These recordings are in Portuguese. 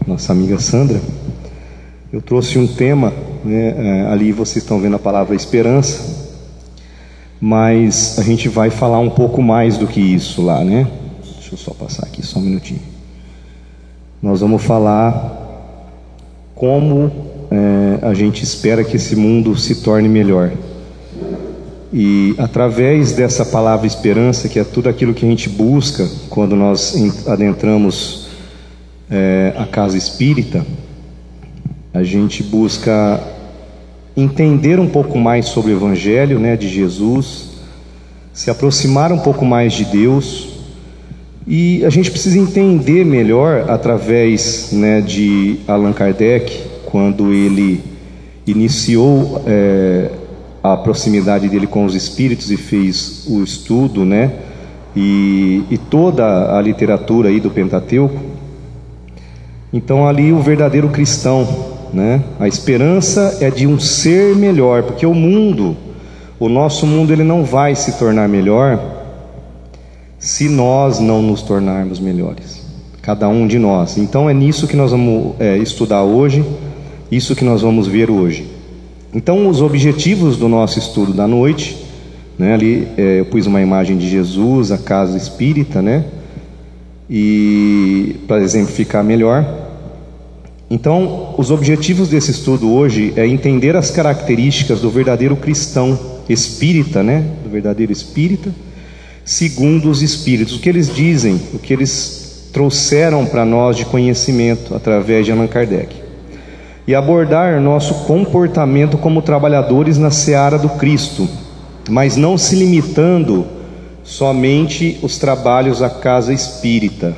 nossa amiga Sandra, eu trouxe um tema, né, ali vocês estão vendo a palavra esperança, mas a gente vai falar um pouco mais do que isso lá, né? Deixa eu só passar aqui, só um minutinho. Nós vamos falar como a gente espera que esse mundo se torne melhor. E através dessa palavra esperança, que é tudo aquilo que a gente busca quando nós adentramos a casa espírita, a gente busca entender um pouco mais sobre o Evangelho, né, de Jesus, se aproximar um pouco mais de Deus, e a gente precisa entender melhor através, né, de Allan Kardec, quando ele iniciou a proximidade dele com os espíritos e fez o estudo, né, e toda a literatura aí do Pentateuco. Então ali o verdadeiro cristão, né, a esperança é de um ser melhor, porque o nosso mundo, ele não vai se tornar melhor se nós não nos tornarmos melhores, cada um de nós. Então é nisso que nós vamos estudar hoje, isso que nós vamos ver hoje. Então os objetivos do nosso estudo da noite, né, ali eu pus uma imagem de Jesus, a casa espírita, né, e para exemplificar melhor. Então os objetivos desse estudo hoje é entender as características do verdadeiro cristão espírita, né, do verdadeiro espírita, segundo os espíritos, o que eles dizem, o que eles trouxeram para nós de conhecimento através de Allan Kardec, e abordar nosso comportamento como trabalhadores na seara do Cristo, mas não se limitando somente os trabalhos à casa espírita,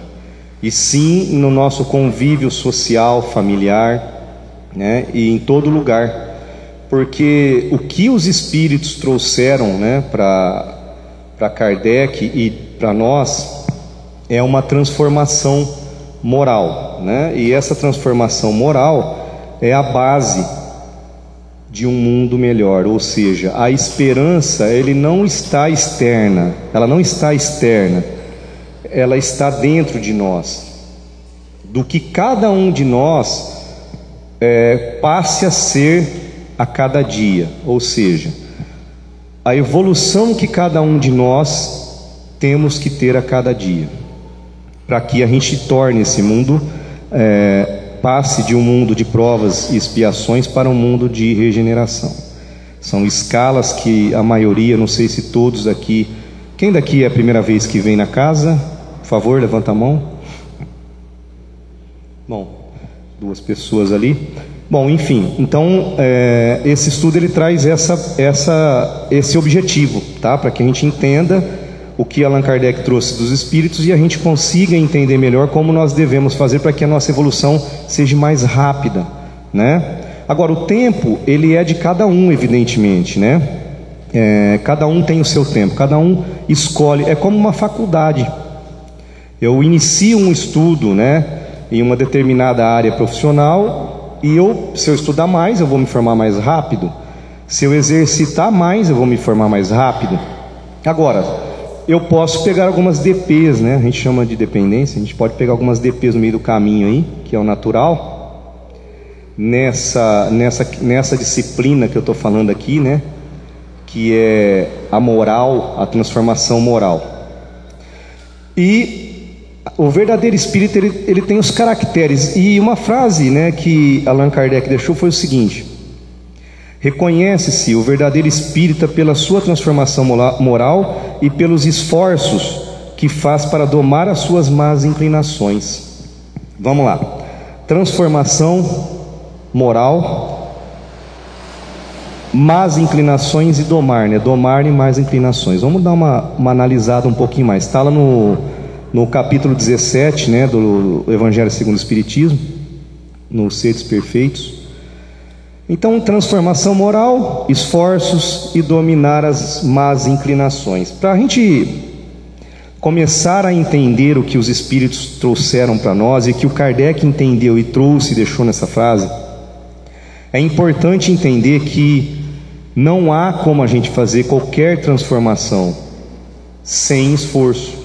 e sim no nosso convívio social, familiar, né, e em todo lugar, porque o que os espíritos trouxeram, né, para Kardec e para nós é uma transformação moral, né, e essa transformação moral é a base de um mundo melhor, ou seja, a esperança, ela não está externa, ela está dentro de nós, do que cada um de nós passe a ser a cada dia, ou seja, a evolução que cada um de nós temos que ter a cada dia, para que a gente torne esse mundo, passe de um mundo de provas e expiações para um mundo de regeneração. São escalas que a maioria, não sei se todos aqui, quem daqui é a primeira vez que vem na casa? Por favor, levanta a mão. Bom, 2 pessoas ali. Bom, enfim, então esse estudo ele traz esse objetivo, tá? Para que a gente entenda o que Allan Kardec trouxe dos espíritos e a gente consiga entender melhor como nós devemos fazer para que a nossa evolução seja mais rápida, né? Agora, o tempo, ele é de cada um, evidentemente, né? Cada um tem o seu tempo, cada um escolhe, é como uma faculdade. Eu inicio um estudo, né, em uma determinada área profissional, e se eu estudar mais, eu vou me formar mais rápido. Se eu exercitar mais, eu vou me formar mais rápido. Agora, eu posso pegar algumas DPs, né? A gente chama de dependência. A gente pode pegar algumas DPs no meio do caminho aí, que é o natural, nessa disciplina que eu estou falando aqui, né? Que é a moral, a transformação moral. E o verdadeiro espírito, ele tem os caracteres. E uma frase, né, que Allan Kardec deixou foi o seguinte: reconhece-se o verdadeiro espírita pela sua transformação moral e pelos esforços que faz para domar as suas más inclinações. Vamos lá. Transformação moral, más inclinações e domar, né? Domar e más inclinações. Vamos dar uma analisada um pouquinho mais. Está lá no capítulo 17, né, do Evangelho segundo o Espiritismo, nos Seres Perfeitos. Então, transformação moral, esforços e dominar as más inclinações. Para a gente começar a entender o que os Espíritos trouxeram para nós e que o Kardec entendeu e trouxe e deixou nessa frase, é importante entender que não há como a gente fazer qualquer transformação sem esforço.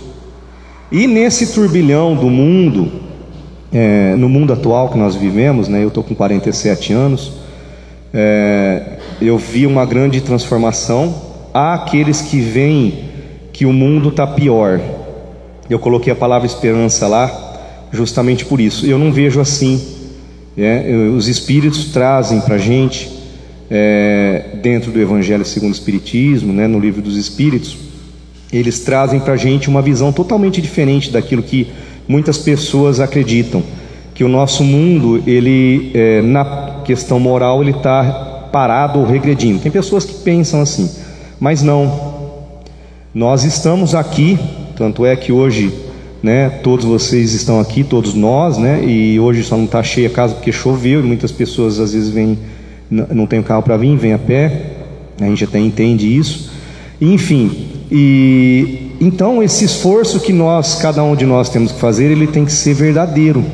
E nesse turbilhão do mundo, no mundo atual que nós vivemos, né, eu estou com 47 anos, eu vi uma grande transformação. Há aqueles que veem que o mundo está pior. Eu coloquei a palavra esperança lá justamente por isso. Eu não vejo assim. Os Espíritos trazem para a gente, dentro do Evangelho segundo o Espiritismo, né, no Livro dos Espíritos, eles trazem para a gente uma visão totalmente diferente daquilo que muitas pessoas acreditam, que o nosso mundo, ele, na questão moral, ele está parado ou regredindo. Tem pessoas que pensam assim, mas não. Nós estamos aqui, tanto é que hoje, né, todos vocês estão aqui, todos nós, né, e hoje só não está cheia a casa porque choveu, e muitas pessoas às vezes vêm, não tem carro para vir, vem a pé, a gente até entende isso, enfim. E então esse esforço que cada um de nós temos que fazer, ele tem que ser verdadeiro,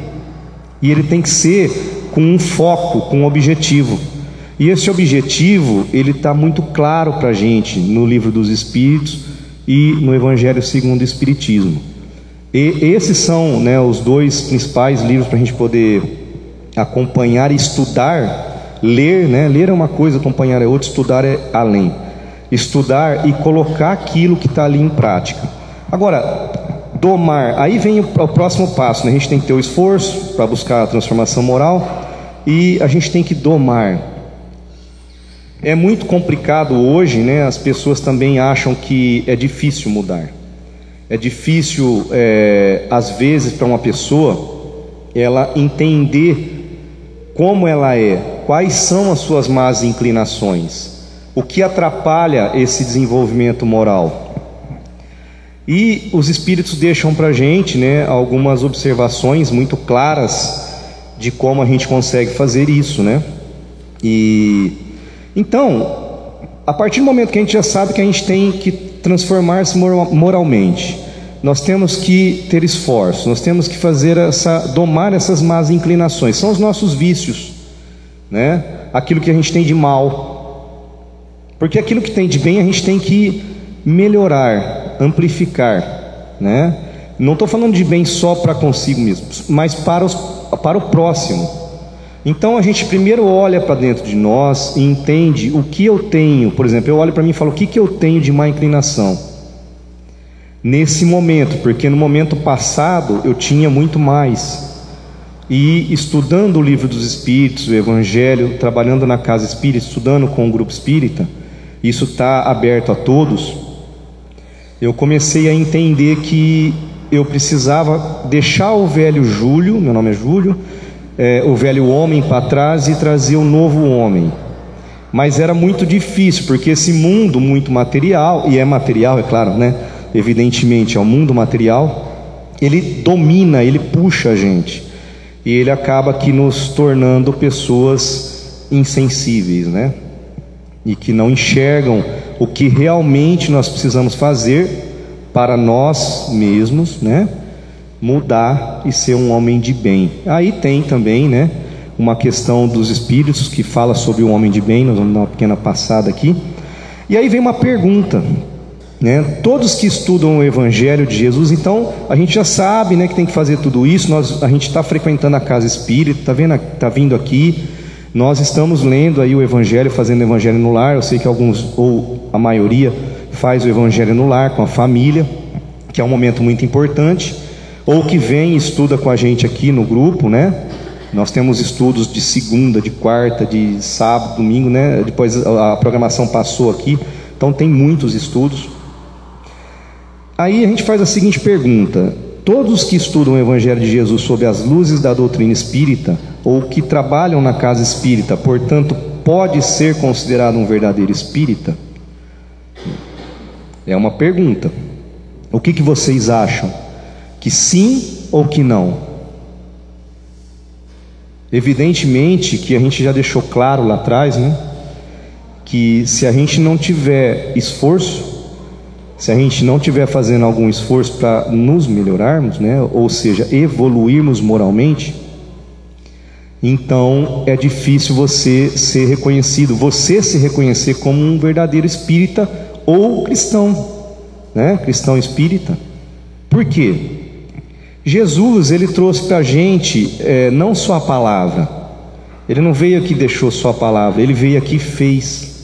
e ele tem que ser com um foco, com um objetivo. E esse objetivo, ele está muito claro para a gente no Livro dos Espíritos e no Evangelho segundo o Espiritismo. E esses são, né, os dois principais livros para a gente poder acompanhar e estudar. Ler, né? Ler é uma coisa, acompanhar é outra, estudar é além. Estudar e colocar aquilo que está ali em prática. Agora, domar, aí vem o próximo passo, né? A gente tem que ter o esforço para buscar a transformação moral, e a gente tem que domar. É muito complicado hoje, né? As pessoas também acham que é difícil mudar. É difícil, às vezes, para uma pessoa, ela entender como ela é, quais são as suas más inclinações, o que atrapalha esse desenvolvimento moral. E os Espíritos deixam para a gente, né, algumas observações muito claras de como a gente consegue fazer isso, né? Então, a partir do momento que a gente já sabe que a gente tem que transformar-se moralmente, nós temos que ter esforço, nós temos que domar essas más inclinações, são os nossos vícios, né? Aquilo que a gente tem de mal, porque aquilo que tem de bem a gente tem que melhorar, amplificar, né? Não estou falando de bem só para consigo mesmo, mas para o próximo. Então a gente primeiro olha para dentro de nós e entende o que eu tenho. Por exemplo, eu olho para mim e falo, o que eu tenho de má inclinação nesse momento, porque no momento passado eu tinha muito mais. E estudando o Livro dos Espíritos, o Evangelho, trabalhando na casa espírita, estudando com o grupo espírita, isso está aberto a todos, eu comecei a entender que eu precisava deixar o velho Júlio, meu nome é Júlio, o velho homem para trás e trazer o novo homem. Mas era muito difícil, porque esse mundo muito material, e é material, é claro, né? Evidentemente é o mundo material, ele domina, ele puxa a gente, e ele acaba aqui nos tornando pessoas insensíveis, né? E que não enxergam o que realmente nós precisamos fazer para nós mesmos, né? Mudar e ser um homem de bem. Aí tem também, né, uma questão dos Espíritos que fala sobre o homem de bem. Nós vamos dar uma pequena passada aqui. E aí vem uma pergunta, né? Todos que estudam o Evangelho de Jesus, então a gente já sabe, né, que tem que fazer tudo isso. A gente está frequentando a casa espírita, tá vindo aqui. Nós estamos lendo aí o Evangelho, fazendo o Evangelho no lar. Eu sei que alguns, ou a maioria, faz o Evangelho no lar com a família, que é um momento muito importante. Ou que vem e estuda com a gente aqui no grupo, né? Nós temos estudos de segunda, de quarta, de sábado, domingo, né? Depois a programação passou aqui, então tem muitos estudos. Aí a gente faz a seguinte pergunta: todos que estudam o Evangelho de Jesus sob as luzes da doutrina espírita, ou que trabalham na casa espírita, portanto, pode ser considerado um verdadeiro espírita? É uma pergunta. O que vocês acham? Que sim ou que não? Evidentemente que a gente já deixou claro lá atrás, né, que se a gente não tiver esforço, se a gente não tiver fazendo algum esforço para nos melhorarmos, né, ou seja, evoluirmos moralmente, então é difícil você ser reconhecido, você se reconhecer como um verdadeiro espírita ou cristão, né, cristão espírita. Por quê? Jesus, ele trouxe para a gente não só a palavra. Ele não veio aqui e deixou só a palavra, ele veio aqui e fez.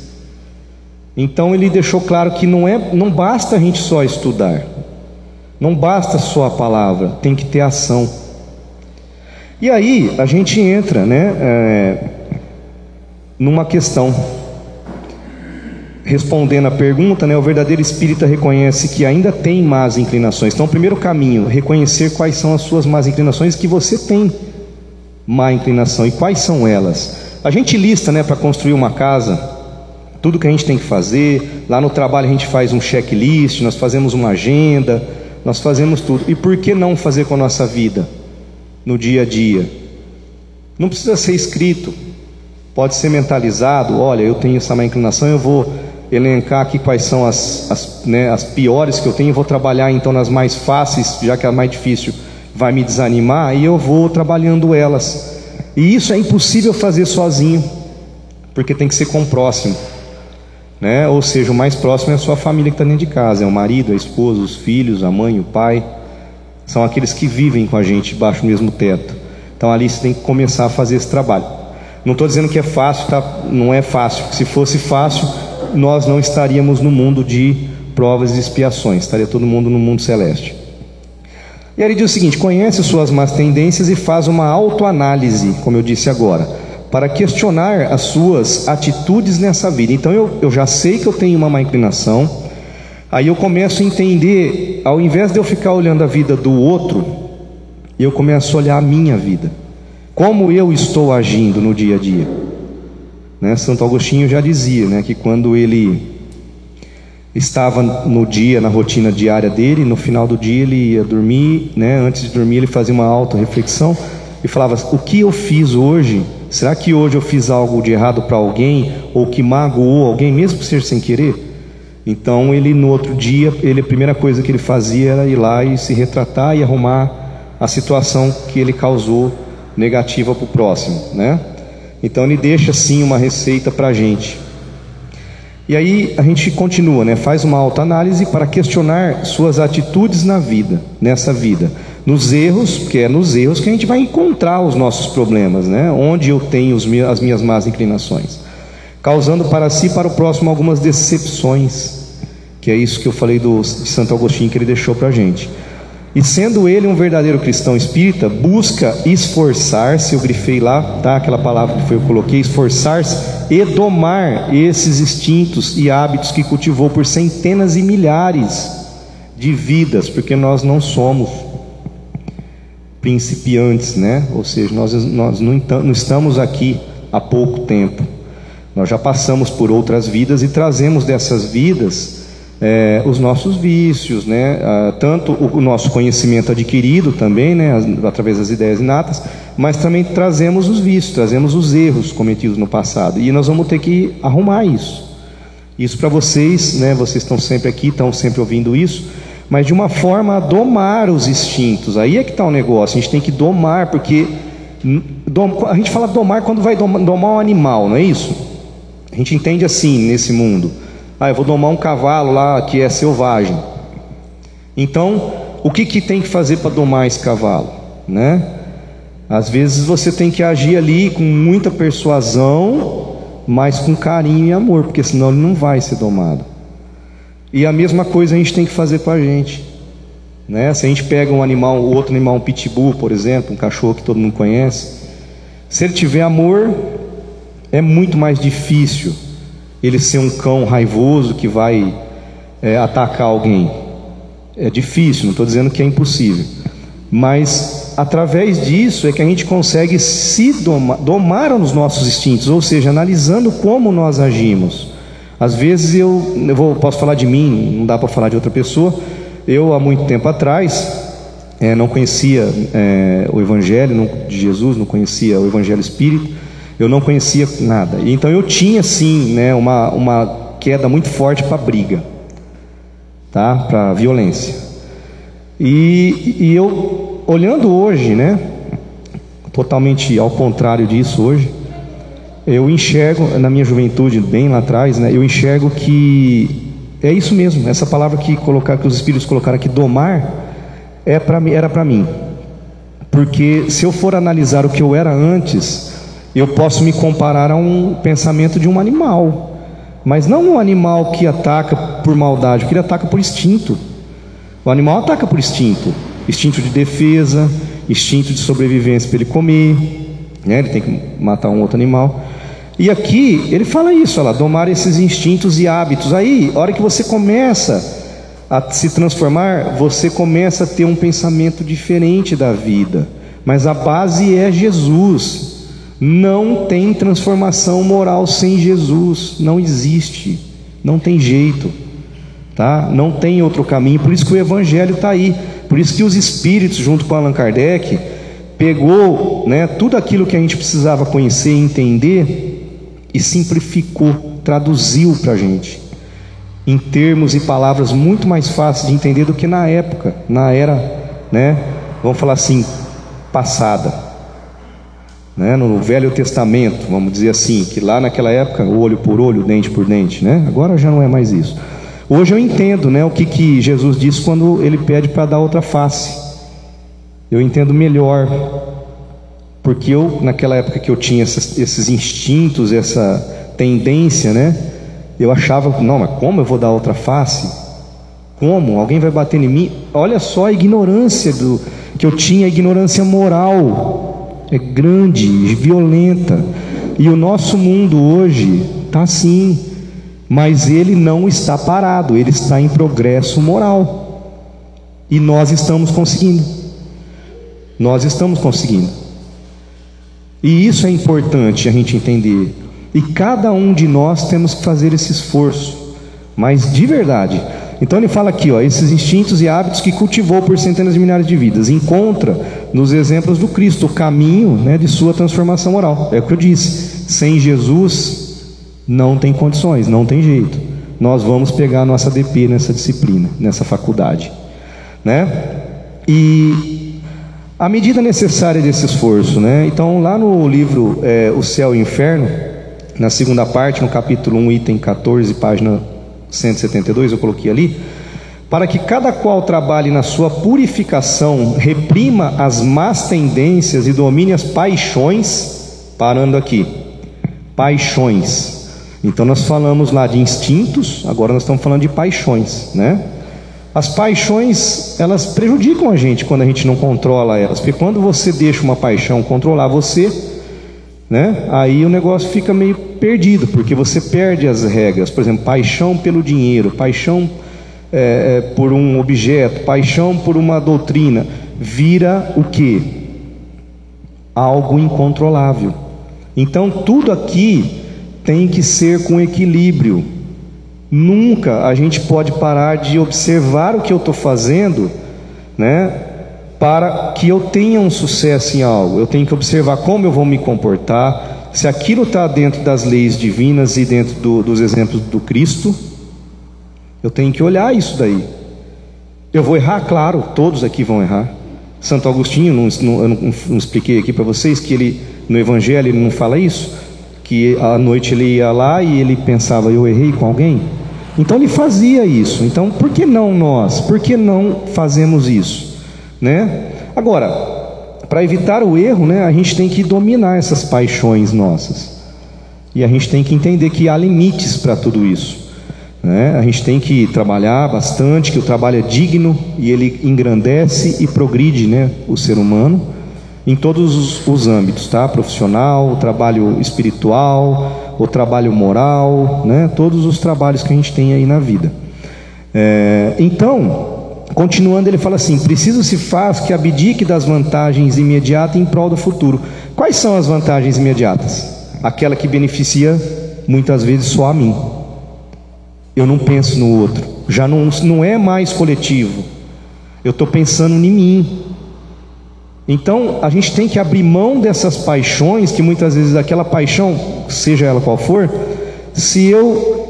Então ele deixou claro que não basta a gente só estudar, não basta só a palavra, tem que ter ação. E aí a gente entra, numa questão. Respondendo a pergunta, o verdadeiro espírita reconhece que ainda tem más inclinações. Então o primeiro caminho, reconhecer quais são as suas más inclinações, que você tem má inclinação, e quais são elas. A gente lista, para construir uma casa, tudo que a gente tem que fazer. Lá no trabalho a gente faz um checklist, nós fazemos uma agenda, nós fazemos tudo. E por que não fazer com a nossa vida, no dia a dia? Não precisa ser escrito, pode ser mentalizado. Olha, eu tenho essa má inclinação, eu vou elencar aqui quais são as piores que eu tenho, vou trabalhar então nas mais fáceis, já que a mais difícil vai me desanimar, e eu vou trabalhando elas. E isso é impossível fazer sozinho, porque tem que ser com o próximo, ou seja, o mais próximo é a sua família que está dentro de casa, é o marido, a esposa, os filhos, a mãe, o pai, são aqueles que vivem com a gente debaixo do mesmo teto. Então ali você tem que começar a fazer esse trabalho. Não estou dizendo que é fácil, tá? Não é fácil. Se fosse fácil, nós não estaríamos no mundo de provas e expiações, estaria todo mundo no mundo celeste. E aí ele diz o seguinte: conhece suas más tendências e faz uma autoanálise, como eu disse agora, para questionar as suas atitudes nessa vida. Então eu já sei que eu tenho uma má inclinação, aí eu começo a entender, ao invés de eu ficar olhando a vida do outro, eu começo a olhar a minha vida, como eu estou agindo no dia a dia. Santo Agostinho já dizia, que quando ele estava no dia, na rotina diária dele, no final do dia ele ia dormir, antes de dormir ele fazia uma auto-reflexão e falava: o que eu fiz hoje? Será que hoje eu fiz algo de errado para alguém, ou que magoou alguém, mesmo que seja sem querer? Então ele, no outro dia, a primeira coisa que ele fazia era ir lá e se retratar e arrumar a situação que ele causou negativa para o próximo, Então ele deixa assim uma receita para a gente. E aí a gente continua, faz uma autoanálise para questionar suas atitudes na vida, nessa vida, nos erros, porque é nos erros que a gente vai encontrar os nossos problemas, onde eu tenho as minhas más inclinações, causando para si e para o próximo algumas decepções, que é isso que eu falei de Santo Agostinho, que ele deixou para a gente. E sendo ele um verdadeiro cristão espírita, busca esforçar-se, eu grifei lá, aquela palavra que eu coloquei, esforçar-se e domar esses instintos e hábitos que cultivou por centenas e milhares de vidas, porque nós não somos principiantes, ou seja, nós não estamos aqui há pouco tempo, nós já passamos por outras vidas e trazemos dessas vidas os nossos vícios, tanto o nosso conhecimento adquirido também, através das ideias inatas, mas também trazemos os vícios, trazemos os erros cometidos no passado, e nós vamos ter que arrumar isso para vocês, vocês estão sempre aqui, estão sempre ouvindo isso, mas de uma forma a domar os instintos. Aí é que está o negócio, a gente tem que domar, porque a gente fala domar quando vai domar um animal, não é isso? A gente entende assim nesse mundo: eu vou domar um cavalo lá que é selvagem. Então, o que tem que fazer para domar esse cavalo? Às vezes você tem que agir ali com muita persuasão, mas com carinho e amor, porque senão ele não vai ser domado. E a mesma coisa a gente tem que fazer para a gente, Se a gente pega um animal, outro animal, um pitbull, por exemplo, um cachorro que todo mundo conhece, se ele tiver amor, é muito mais difícil ele ser um cão raivoso que vai atacar alguém. É difícil, não estou dizendo que é impossível, mas através disso é que a gente consegue se domar os nossos instintos, ou seja, analisando como nós agimos. Às vezes posso falar de mim, não dá para falar de outra pessoa. Eu, há muito tempo atrás, não conhecia o Evangelho de Jesus, não conhecia o Evangelho Espírita, eu não conhecia nada. Então eu tinha sim, uma queda muito forte para briga, para violência. E eu, olhando hoje, totalmente ao contrário disso hoje, eu enxergo, na minha juventude, bem lá atrás, eu enxergo que é isso mesmo, essa palavra que os Espíritos colocaram aqui, domar, era para mim. Porque se eu for analisar o que eu era antes, eu posso me comparar a um pensamento de um animal, mas não um animal que ataca por maldade, porque ele ataca por instinto. O animal ataca por instinto, instinto de defesa, instinto de sobrevivência para ele comer, né? Ele tem que matar um outro animal. E aqui ele fala isso, olha lá, domar esses instintos e hábitos. Aí, a hora que você começa a se transformar, você começa a ter um pensamento diferente da vida, mas a base é Jesus. Não tem transformação moral sem Jesus, não existe, não tem jeito, tá? Não tem outro caminho. Por isso que o Evangelho está aí, por isso que os Espíritos, junto com Allan Kardec, pegou, né, tudo aquilo que a gente precisava conhecer e entender e simplificou, traduziu para a gente em termos e palavras muito mais fáceis de entender do que na época, na era, né, vamos falar assim, passada, né, no Velho Testamento, vamos dizer assim, que lá naquela época, olho por olho, dente por dente, né? Agora já não é mais isso. Hoje eu entendo, né, o que Jesus disse quando ele pede para dar outra face. Eu entendo melhor, porque eu, naquela época que eu tinha esses instintos, essa tendência, né, eu achava, não, mas como eu vou dar outra face? Como? Alguém vai bater em mim? Olha só a ignorância que eu tinha, a ignorância moral é grande, violenta. E o nosso mundo hoje está assim, mas ele não está parado, ele está em progresso moral. E nós estamos conseguindo. Nós estamos conseguindo. E isso é importante a gente entender. E cada um de nós temos que fazer esse esforço, mas de verdade. Então ele fala aqui, ó, esses instintos e hábitos que cultivou por centenas de milhares de vidas, encontra nos exemplos do Cristo o caminho, né, de sua transformação moral. É o que eu disse, sem Jesus não tem condições, não tem jeito. Nós vamos pegar a nossa DP nessa disciplina, nessa faculdade, né? E a medida necessária desse esforço, né? Então lá no livro O Céu e o Inferno, na segunda parte, no capítulo 1, item 14, página 172, eu coloquei ali, para que cada qual trabalhe na sua purificação, reprima as más tendências e domine as paixões, parando aqui, paixões. Então nós falamos lá de instintos, agora nós estamos falando de paixões, né? As paixões, elas prejudicam a gente quando a gente não controla elas, porque quando você deixa uma paixão controlar você, né, aí o negócio fica meio perdido, porque você perde as regras. Por exemplo, paixão pelo dinheiro, paixão por um objeto, paixão por uma doutrina, vira o quê? Algo incontrolável. Então tudo aqui tem que ser com equilíbrio. Nunca a gente pode parar de observar o que eu estou fazendo, né, para que eu tenha um sucesso em algo. Eu tenho que observar como eu vou me comportar, se aquilo está dentro das leis divinas e dentro dos exemplos do Cristo. Eu tenho que olhar isso daí. Eu vou errar, claro, todos aqui vão errar. Santo Agostinho, eu não expliquei aqui para vocês que ele, no Evangelho, ele não fala isso, que à noite ele ia lá e ele pensava, eu errei com alguém? Então ele fazia isso. Então por que não nós? Por que não fazemos isso, né? Agora, para evitar o erro, né, a gente tem que dominar essas paixões nossas, e a gente tem que entender que há limites para tudo isso, né? A gente tem que trabalhar bastante, que o trabalho é digno e ele engrandece e progride, né, o ser humano em todos os âmbitos, tá? Profissional, o trabalho espiritual, o trabalho moral, né? Todos os trabalhos que a gente tem aí na vida. Então, continuando, ele fala assim: preciso se faz que abdique das vantagens imediatas em prol do futuro. Quais são as vantagens imediatas? Aquela que beneficia muitas vezes só a mim. Eu não penso no outro, já não é mais coletivo, eu estou pensando em mim. Então a gente tem que abrir mão dessas paixões, que muitas vezes aquela paixão, seja ela qual for, se eu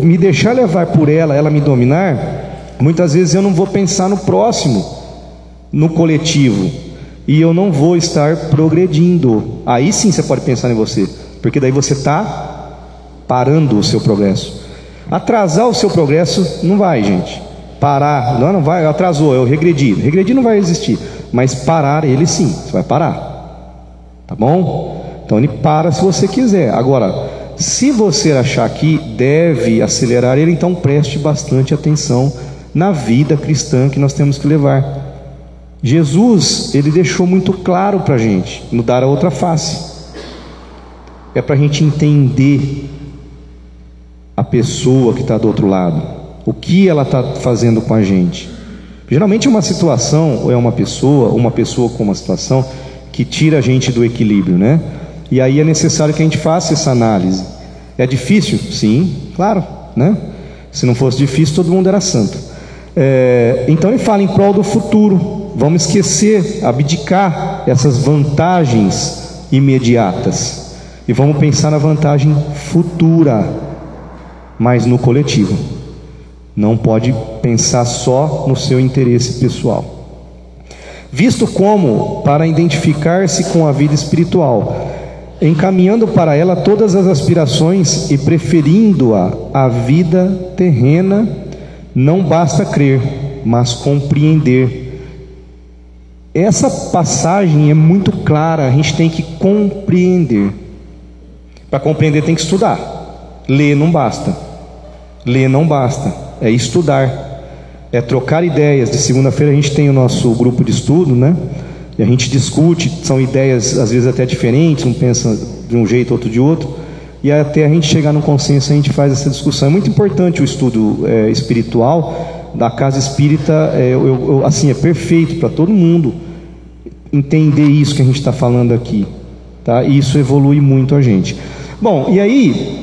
me deixar levar por ela, ela me dominar, muitas vezes eu não vou pensar no próximo, no coletivo, e eu não vou estar progredindo. Aí sim você pode pensar em você, porque daí você está parando o seu progresso. Atrasar o seu progresso não vai, gente. Parar, não vai, atrasou, eu regredi. Regredir não vai existir, mas parar ele sim, você vai parar, tá bom? Então ele para se você quiser. Agora, se você achar que deve acelerar ele, então preste bastante atenção na vida cristã que nós temos que levar. Jesus, ele deixou muito claro para a gente, no dar a outra face. É para a gente entender a pessoa que está do outro lado, o que ela está fazendo com a gente. Geralmente uma situação, ou é uma pessoa com uma situação que tira a gente do equilíbrio, né? E aí é necessário que a gente faça essa análise. É difícil? Sim, claro, né? Se não fosse difícil, todo mundo era santo. Então ele fala em prol do futuro. Vamos esquecer, abdicar essas vantagens imediatas e vamos pensar na vantagem futura, mas no coletivo. Não pode pensar só no seu interesse pessoal. Visto como para identificar-se com a vida espiritual, encaminhando para ela todas as aspirações e preferindo-a à vida terrena, não basta crer, mas compreender. Essa passagem é muito clara, a gente tem que compreender. Para compreender tem que estudar. Ler não basta. Ler não basta. É estudar, é trocar ideias. De segunda-feira a gente tem o nosso grupo de estudo, né? E a gente discute, são ideias às vezes até diferentes, um pensa de um jeito, outro de outro, e até a gente chegar num consenso a gente faz essa discussão. É muito importante o estudo espiritual da casa espírita, assim, é perfeito para todo mundo entender isso que a gente está falando aqui, tá? E isso evolui muito a gente. Bom, e aí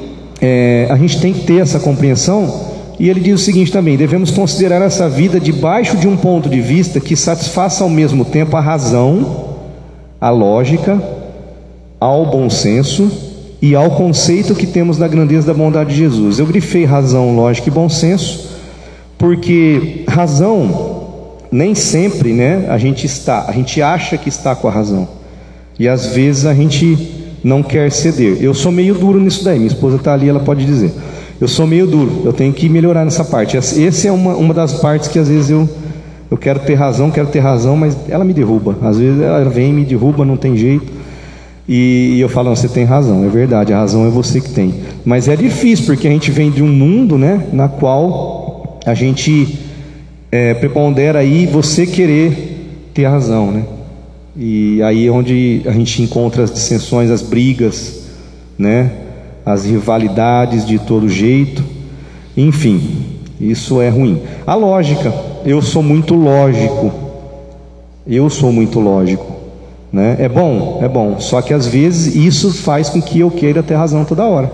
a gente tem que ter essa compreensão. E ele diz o seguinte também: devemos considerar essa vida debaixo de um ponto de vista que satisfaça ao mesmo tempo a razão, a lógica, ao bom senso e ao conceito que temos da grandeza da bondade de Jesus. Eu grifei razão, lógica e bom senso, porque razão, nem sempre, né, a gente acha que está com a razão, e às vezes a gente não quer ceder. Eu sou meio duro nisso daí, minha esposa está ali, ela pode dizer. Eu sou meio duro, eu tenho que melhorar nessa parte. Essa é uma das partes que às vezes eu quero ter razão, mas ela me derruba. Às vezes ela vem e me derruba, não tem jeito. E eu falo, não, você tem razão, é verdade, a razão é você que tem. Mas é difícil, porque a gente vem de um mundo, né, na qual a gente prepondera aí você querer ter razão, né? E aí é onde a gente encontra as dissensões, as brigas, né? As rivalidades de todo jeito, enfim, isso é ruim. A lógica, eu sou muito lógico, né? É bom, só que às vezes isso faz com que eu queira ter razão toda hora,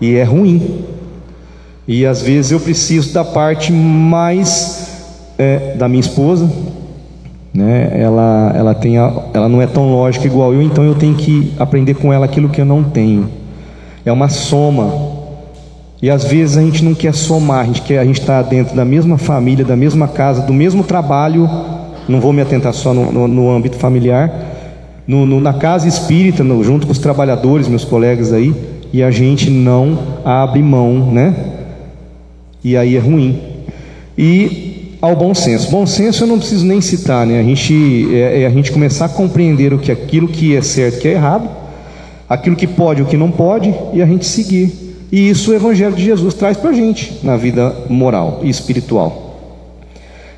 e é ruim. E às vezes eu preciso da parte mais da minha esposa, né? Ela não é tão lógica igual eu, então eu tenho que aprender com ela aquilo que eu não tenho. É uma soma. E às vezes a gente não quer somar, a gente está dentro da mesma família, da mesma casa, do mesmo trabalho. Não vou me atentar só no âmbito familiar, na casa espírita, junto com os trabalhadores, meus colegas aí, e a gente não abre mão, né? E aí é ruim. E ao bom senso. Bom senso eu não preciso nem citar, né? A gente começar a compreender aquilo que é certo e que é errado, aquilo que pode e o que não pode, e a gente seguir. E isso o Evangelho de Jesus traz para a gente na vida moral e espiritual.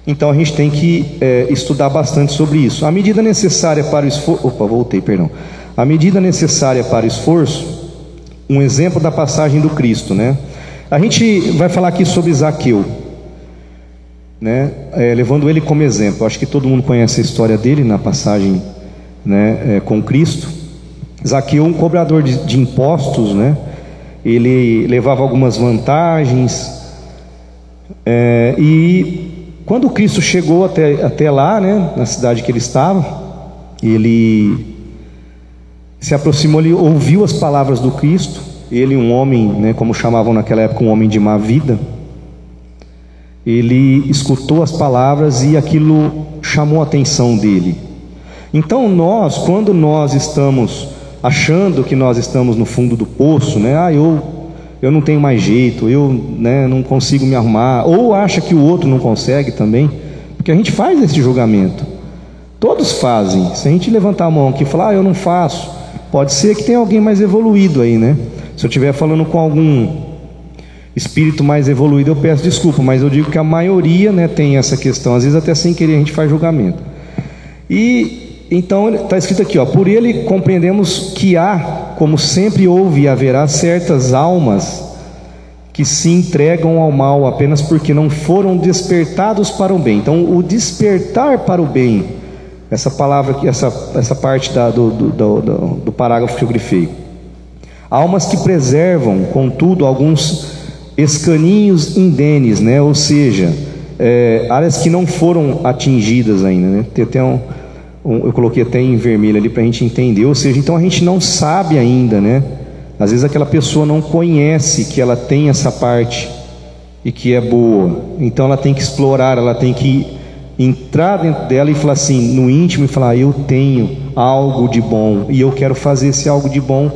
Então a gente tem que estudar bastante sobre isso. A medida necessária para o esforço. A medida necessária para o esforço, um exemplo da passagem do Cristo, né? A gente vai falar aqui sobre Zaqueu, né? Levando ele como exemplo. Acho que todo mundo conhece a história dele na passagem, né, com Cristo. Zaqueu, um cobrador de impostos, né? Ele levava algumas vantagens, e quando Cristo chegou até lá, né, na cidade que ele estava, ele se aproximou, ele ouviu as palavras do Cristo. Ele, um homem, né, como chamavam naquela época, um homem de má vida, ele escutou as palavras e aquilo chamou a atenção dele. Então quando nós estamos achando que nós estamos no fundo do poço, né? eu não tenho mais jeito, eu, né, não consigo me arrumar, ou acha que o outro não consegue também, porque a gente faz esse julgamento, todos fazem. Se a gente levantar a mão aqui e falar, eu não faço, pode ser que tenha alguém mais evoluído aí, né? Se eu estiver falando com algum espírito mais evoluído, eu peço desculpa, mas eu digo que a maioria, né, tem essa questão, às vezes até sem querer a gente faz julgamento. E então está escrito aqui, ó, por ele compreendemos que há, como sempre houve e haverá, certas almas que se entregam ao mal apenas porque não foram despertados para o bem. Então o despertar para o bem, essa palavra, essa parte do parágrafo que eu grifei, almas que preservam, contudo, alguns escaninhos indenes, né? Ou seja, áreas que não foram atingidas ainda, né? Tem até eu coloquei até em vermelho ali para a gente entender, ou seja, então a gente não sabe ainda, né? Às vezes aquela pessoa não conhece que ela tem essa parte e que é boa, então ela tem que explorar, ela tem que entrar dentro dela e falar assim, no íntimo, e falar, eu tenho algo de bom e eu quero fazer esse algo de bom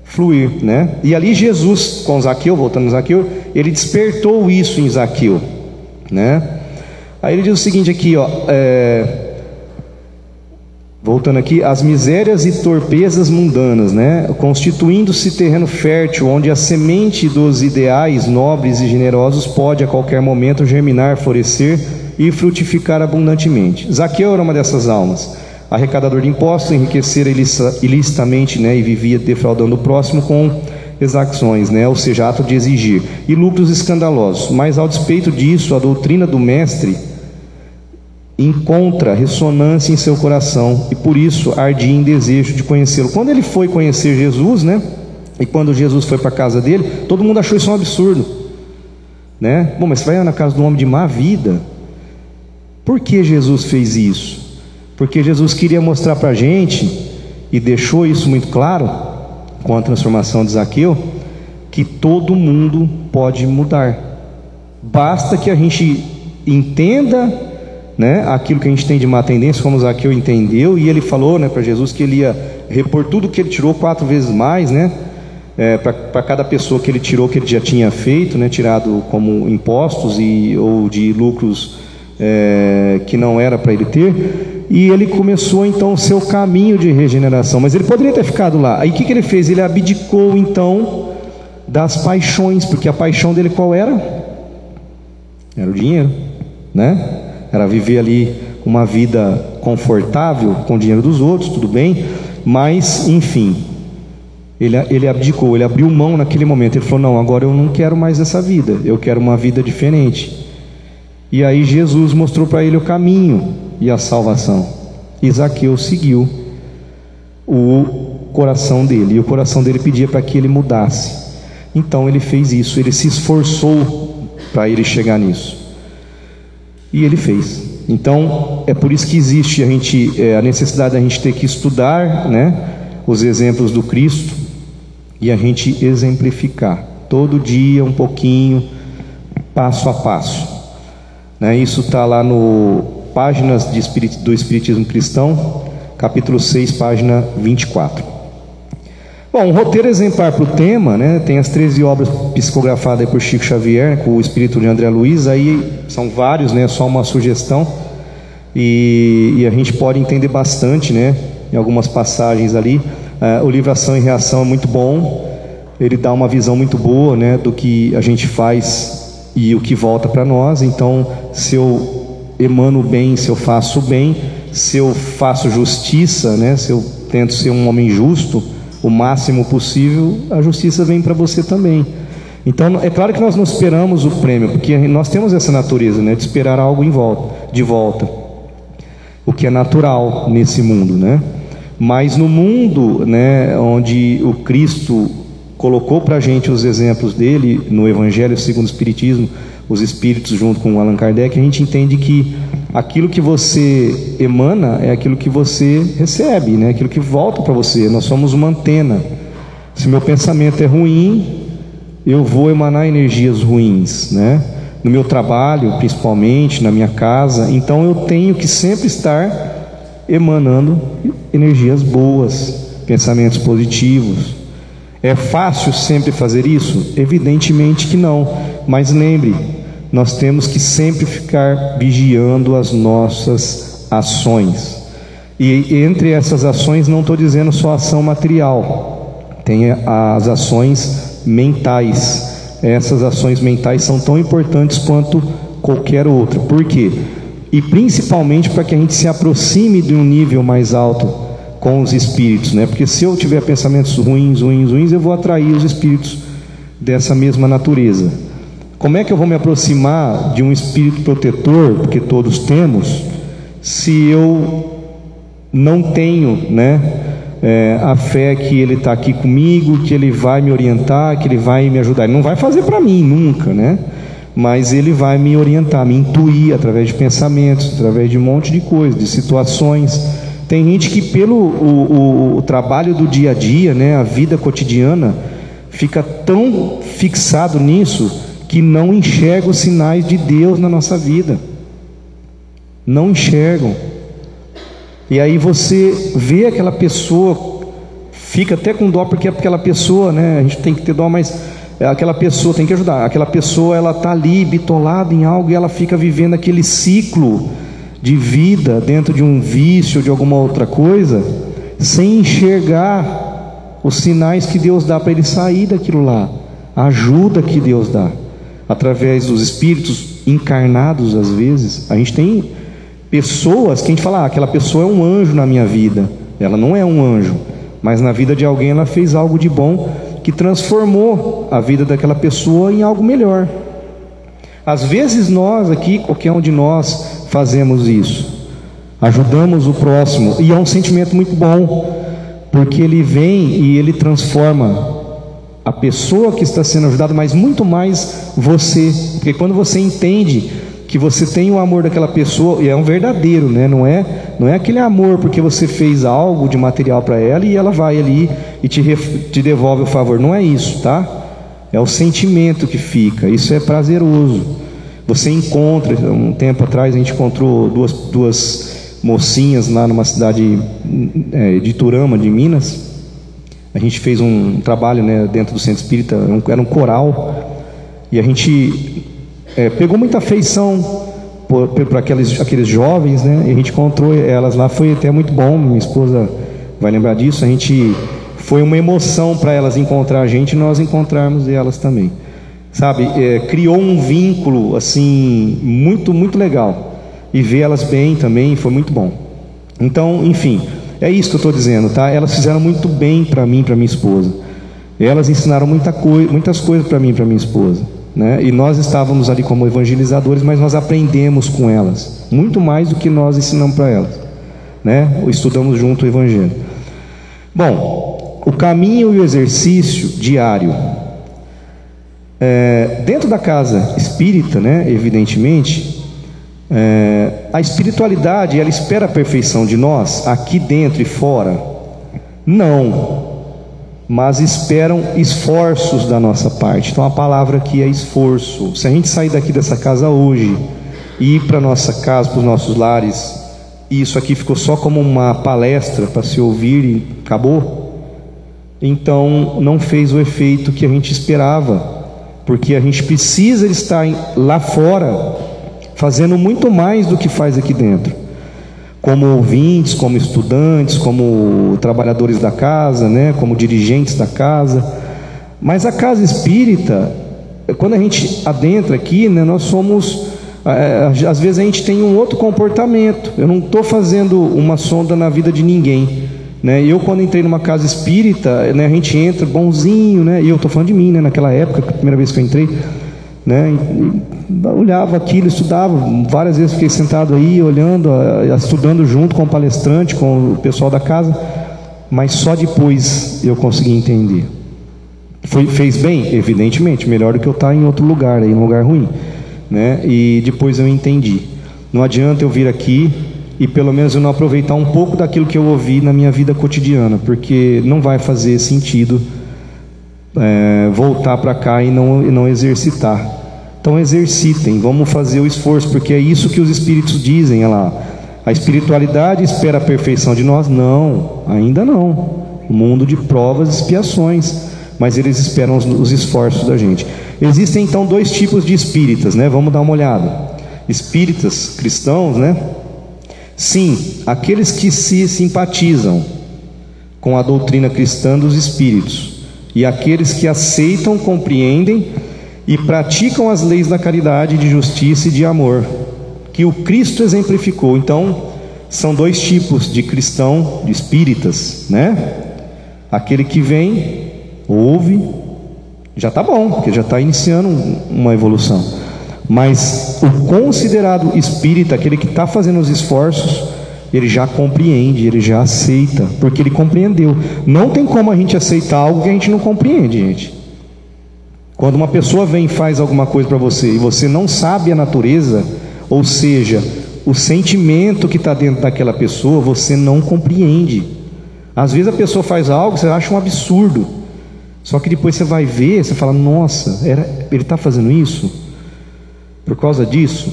fluir, né? E ali Jesus, com Zaqueu, voltando a Zaqueu, ele despertou isso em Zaqueu, né? Aí ele diz o seguinte aqui, ó, voltando aqui, as misérias e torpezas mundanas, né, constituindo-se terreno fértil, onde a semente dos ideais nobres e generosos pode a qualquer momento germinar, florescer e frutificar abundantemente. Zaqueu era uma dessas almas, arrecadador de impostos, enriquecera ilicitamente, né, e vivia defraudando o próximo com exacções, né, ou seja, ato de exigir, e lucros escandalosos. Mas ao despeito disso, a doutrina do mestre encontra ressonância em seu coração e por isso ardia em desejo de conhecê-lo. Quando ele foi conhecer Jesus, né, e quando Jesus foi para a casa dele, todo mundo achou isso um absurdo, né? Bom, mas você vai na casa do homem de má vida? Por que Jesus fez isso? Porque Jesus queria mostrar para a gente, e deixou isso muito claro com a transformação de Zaqueu, que todo mundo pode mudar, basta que a gente entenda, né, aquilo que a gente tem de má tendência, como Zaqueu entendeu, e ele falou, né, para Jesus que ele ia repor tudo que ele tirou 4 vezes mais, né, para cada pessoa que ele tirou, que ele já tinha feito, né, tirado como impostos ou de lucros que não era para ele ter. E ele começou então o seu caminho de regeneração, mas ele poderia ter ficado lá. Aí o que ele fez? Ele abdicou então das paixões, porque a paixão dele qual era? Era o dinheiro, né? Era viver ali uma vida confortável com o dinheiro dos outros, tudo bem, mas enfim, ele abdicou, ele abriu mão naquele momento. Ele falou, não, agora eu não quero mais essa vida, eu quero uma vida diferente. E aí Jesus mostrou para ele o caminho e a salvação, e Zaqueu seguiu o coração dele, e o coração dele pedia para que ele mudasse. Então ele fez isso, ele se esforçou para ele chegar nisso. E ele fez. Então é por isso que existe a necessidade da gente ter que estudar, né, os exemplos do Cristo, e a gente exemplificar todo dia um pouquinho, passo a passo, né? Isso está lá no Páginas do Espiritismo Cristão, capítulo 6, página 24. Bom, um roteiro exemplar para o tema, né? Tem as 13 obras psicografadas por Chico Xavier, com o espírito de André Luiz. Aí são vários, né? Só uma sugestão, e a gente pode entender bastante, né, em algumas passagens ali. O livro Ação e Reação é muito bom, ele dá uma visão muito boa, né, do que a gente faz e o que volta para nós. Então, se eu emano bem, se eu faço bem, se eu faço justiça, né, se eu tento ser um homem justo o máximo possível, a justiça vem para você também. Então é claro que nós não esperamos o prêmio, porque nós temos essa natureza, né, de esperar algo de volta, o que é natural nesse mundo, né? Mas no mundo, né, onde o Cristo colocou para a gente os exemplos dele, no Evangelho segundo o Espiritismo, os Espíritos junto com Allan Kardec, a gente entende que aquilo que você emana é aquilo que você recebe, né? Aquilo que volta para você. Nós somos uma antena. Se meu pensamento é ruim, eu vou emanar energias ruins, né? No meu trabalho, principalmente, na minha casa. Então eu tenho que sempre estar emanando energias boas, pensamentos positivos. É fácil sempre fazer isso? Evidentemente que não, mas lembre, nós temos que sempre ficar vigiando as nossas ações. E entre essas ações, não estou dizendo só ação material, tem as ações mentais. Essas ações mentais são tão importantes quanto qualquer outra. Por quê? E principalmente para que a gente se aproxime de um nível mais alto com os espíritos, né? Porque se eu tiver pensamentos ruins, eu vou atrair os espíritos dessa mesma natureza. Como é que eu vou me aproximar de um espírito protetor, porque todos temos, se eu não tenho, né, a fé que ele está aqui comigo, que ele vai me orientar, que ele vai me ajudar? Ele não vai fazer para mim nunca, né? Mas ele vai me orientar, me intuir através de pensamentos, através de um monte de coisas, de situações. Tem gente que pelo o trabalho do dia a dia, né, a vida cotidiana, fica tão fixado nisso que não enxerga os sinais de Deus na nossa vida. Não enxergam. E aí você vê aquela pessoa, fica até com dó, porque aquela pessoa, né, a gente tem que ter dó, mas aquela pessoa tem que ajudar. Aquela pessoa, ela está ali bitolada em algo e ela fica vivendo aquele ciclo de vida dentro de um vício ou de alguma outra coisa, sem enxergar os sinais que Deus dá para ele sair daquilo lá, a ajuda que Deus dá através dos espíritos encarnados. Às vezes a gente tem pessoas que a gente fala, aquela pessoa é um anjo na minha vida. Ela não é um anjo, mas na vida de alguém ela fez algo de bom que transformou a vida daquela pessoa em algo melhor. Às vezes nós aqui, qualquer um de nós, fazemos isso, ajudamos o próximo, e é um sentimento muito bom, porque ele vem e ele transforma a pessoa que está sendo ajudada, mas muito mais você, porque quando você entende que você tem o amor daquela pessoa, e é um verdadeiro, né? Não é aquele amor porque você fez algo de material para ela e ela vai ali e te devolve o favor. Não é isso, tá? É o sentimento que fica. Isso é prazeroso. Você encontra, um tempo atrás a gente encontrou duas mocinhas lá numa cidade de Iturama, de Minas. A gente fez um trabalho, né, dentro do centro espírita, era um coral, e a gente pegou muita afeição por aqueles jovens, né? E a gente encontrou elas lá, foi até muito bom. Minha esposa vai lembrar disso. Foi uma emoção para elas encontrar a gente e nós encontrarmos elas também, sabe? Criou um vínculo assim muito, muito legal, e ver elas bem também foi muito bom. Então, enfim, é isso que eu estou dizendo, tá? Elas fizeram muito bem para mim, para minha esposa. Elas ensinaram muitas coisas para mim e para minha esposa, né? E nós estávamos ali como evangelizadores, mas nós aprendemos com elas muito mais do que nós ensinamos para elas, né? Estudamos junto o Evangelho. Bom, o caminho e o exercício diário dentro da casa espírita, né? Evidentemente, a espiritualidade, ela espera a perfeição de nós aqui dentro e fora? Não, mas esperam esforços da nossa parte. Então a palavra aqui é esforço. Se a gente sair daqui dessa casa hoje e ir para a nossa casa, para os nossos lares, e isso aqui ficou só como uma palestra para se ouvir e acabou, então não fez o efeito que a gente esperava, porque a gente precisa estar lá fora fazendo muito mais do que faz aqui dentro, como ouvintes, como estudantes, como trabalhadores da casa, né? Como dirigentes da casa. Mas a casa espírita, quando a gente adentra aqui, né, nós somos, às vezes a gente tem um outro comportamento. Eu não estou fazendo uma sonda na vida de ninguém, né? Eu, quando entrei numa casa espírita, né, a gente entra bonzinho, né? E eu estou falando de mim, né? Naquela época, a primeira vez que eu entrei, né, olhava aquilo, estudava, várias vezes fiquei sentado aí, olhando, estudando junto com o palestrante, com o pessoal da casa, mas só depois eu consegui entender. Fez bem? Evidentemente, melhor do que eu estar em outro lugar, em um lugar ruim, né? E depois eu entendi. Não adianta eu vir aqui e pelo menos eu não aproveitar um pouco daquilo que eu ouvi na minha vida cotidiana, porque não vai fazer sentido voltar para cá e não exercitar. Então exercitem, vamos fazer o esforço, porque é isso que os espíritos dizem. Olha lá, a espiritualidade espera a perfeição de nós? Não, ainda não. Mundo de provas e expiações. mas eles esperam os esforços da gente. Existem então dois tipos de espíritas, né? Vamos dar uma olhada. Espíritas cristãos, né? Sim, aqueles que se simpatizam com a doutrina cristã dos espíritos, e aqueles que aceitam, compreendem e praticam as leis da caridade, de justiça e de amor, que o Cristo exemplificou. Então, são dois tipos de cristão, de espíritas, né? Aquele que vem, ouve, já está bom, porque já está iniciando uma evolução. Mas o considerado espírita, aquele que está fazendo os esforços, ele já compreende, ele já aceita, porque ele compreendeu. Não tem como a gente aceitar algo que a gente não compreende, gente. Quando uma pessoa vem e faz alguma coisa para você e você não sabe a natureza, ou seja, o sentimento que está dentro daquela pessoa, você não compreende. Às vezes a pessoa faz algo, você acha um absurdo, só que depois você vai ver, você fala, nossa, ele está fazendo isso por causa disso.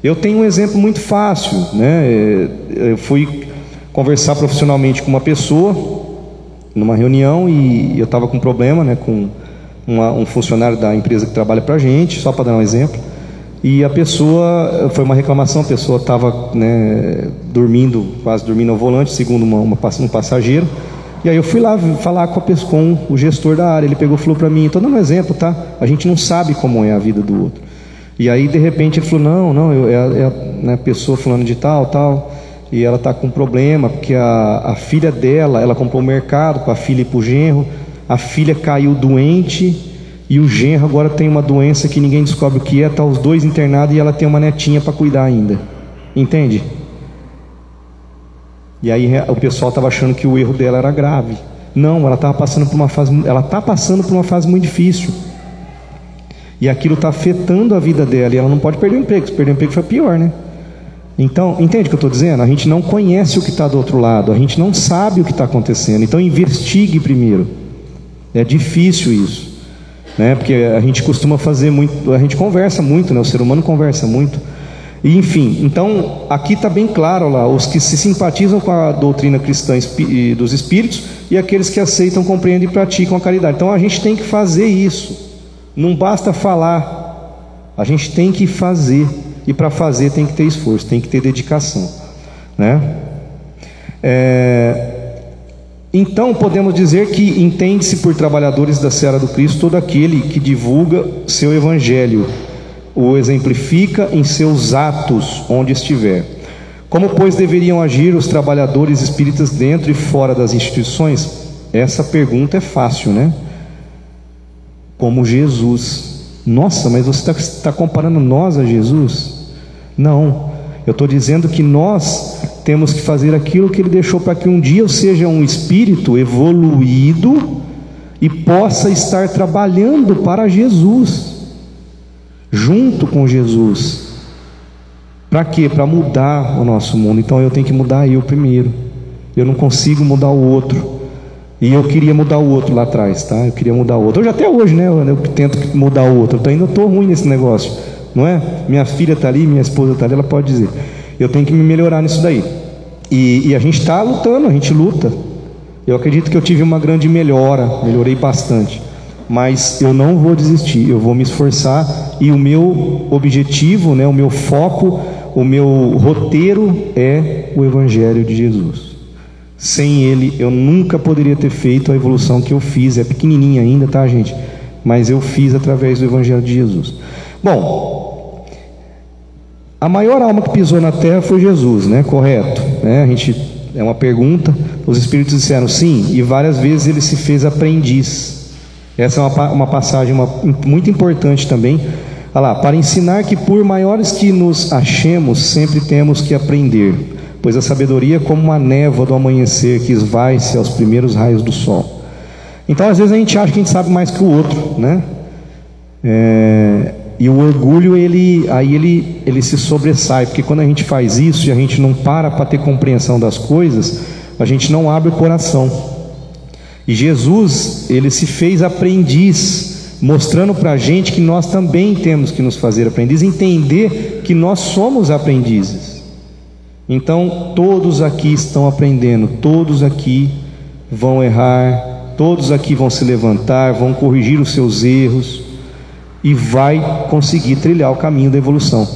Eu tenho um exemplo muito fácil, né? Eu fui conversar profissionalmente com uma pessoa numa reunião e eu estava com um problema, né, com um funcionário da empresa que trabalha para a gente, só para dar um exemplo. E a pessoa, foi uma reclamação, a pessoa estava, né, dormindo, quase dormindo ao volante, segundo um passageiro. E aí eu fui lá falar com o gestor da área. Ele pegou e falou para mim, estou dando um exemplo, tá? A gente não sabe como é a vida do outro. E aí de repente ele falou, não, a pessoa fulano de tal, e ela está com um problema, porque a filha dela, ela comprou um mercado com a filha e para o genro, a filha caiu doente, e o genro agora tem uma doença que ninguém descobre o que é, está os dois internados e ela tem uma netinha para cuidar ainda, entende? E aí o pessoal estava achando que o erro dela era grave. Não, ela está passando por uma fase muito difícil. E aquilo está afetando a vida dela, e ela não pode perder o emprego. Se perder o emprego foi pior, né? Então, entende o que eu estou dizendo? A gente não conhece o que está do outro lado, a gente não sabe o que está acontecendo. Então investigue primeiro. É difícil isso, né? Porque a gente costuma fazer muito, a gente conversa muito, né? O ser humano conversa muito. E, enfim, então aqui está bem claro lá, os que se simpatizam com a doutrina cristã dos espíritos, e aqueles que aceitam, compreendem e praticam a caridade. Então a gente tem que fazer isso. Não basta falar, a gente tem que fazer, e para fazer tem que ter esforço, tem que ter dedicação, né? Então podemos dizer que entende-se por trabalhadores da seara do Cristo todo aquele que divulga seu evangelho, o exemplifica em seus atos onde estiver. Como, pois, deveriam agir os trabalhadores espíritas dentro e fora das instituições? Essa pergunta é fácil, né? Como Jesus. Nossa, mas você está comparando nós a Jesus? Não, eu estou dizendo que nós temos que fazer aquilo que Ele deixou para que um dia eu seja um espírito evoluído e possa estar trabalhando para Jesus, junto com Jesus. Para quê? Para mudar o nosso mundo. Então eu tenho que mudar eu primeiro. Eu não consigo mudar o outro. E eu queria mudar o outro lá atrás, tá? Eu queria mudar o outro. Hoje, até hoje, né? Eu tento mudar o outro. Eu ainda estou ruim nesse negócio, não é? Minha filha está ali, minha esposa está ali, ela pode dizer. Eu tenho que me melhorar nisso daí. E a gente está lutando, a gente luta. Eu acredito que eu tive uma grande melhora, melhorei bastante. Mas eu não vou desistir, eu vou me esforçar. E o meu objetivo, né, o meu foco, o meu roteiro é o Evangelho de Jesus. Sem ele eu nunca poderia ter feito a evolução que eu fiz. É pequenininha ainda, tá, gente? Mas eu fiz através do Evangelho de Jesus. Bom, a maior alma que pisou na terra foi Jesus, né? Correto, né? É uma pergunta. Os Espíritos disseram sim, e várias vezes ele se fez aprendiz. Essa é uma passagem muito importante também. Olha lá, para ensinar que por maiores que nos achemos, sempre temos que aprender, pois a sabedoria é como uma névoa do amanhecer que esvai-se aos primeiros raios do sol. Então às vezes a gente acha que a gente sabe mais que o outro, né? E o orgulho ele se sobressai, porque quando a gente faz isso e a gente não para ter compreensão das coisas, a gente não abre o coração. E Jesus, ele se fez aprendiz, mostrando para a gente que nós também temos que nos fazer aprendiz, entender que nós somos aprendizes. Então todos aqui estão aprendendo, todos aqui vão errar, Todos aqui vão se levantar, vão corrigir os seus erros e vai conseguir trilhar o caminho da evolução.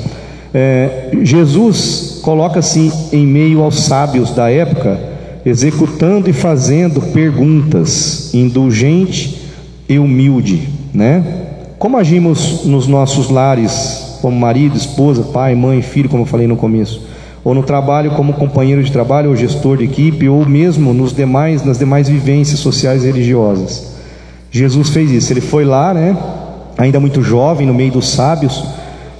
Jesus coloca-se em meio aos sábios da época, executando e fazendo perguntas, indulgente e humilde, né? Como agimos nos nossos lares, como marido, esposa, pai, mãe, filho, como eu falei no começo, ou no trabalho como companheiro de trabalho, ou gestor de equipe, ou mesmo nas demais vivências sociais e religiosas. Jesus fez isso. Ele foi lá, né, ainda muito jovem, no meio dos sábios,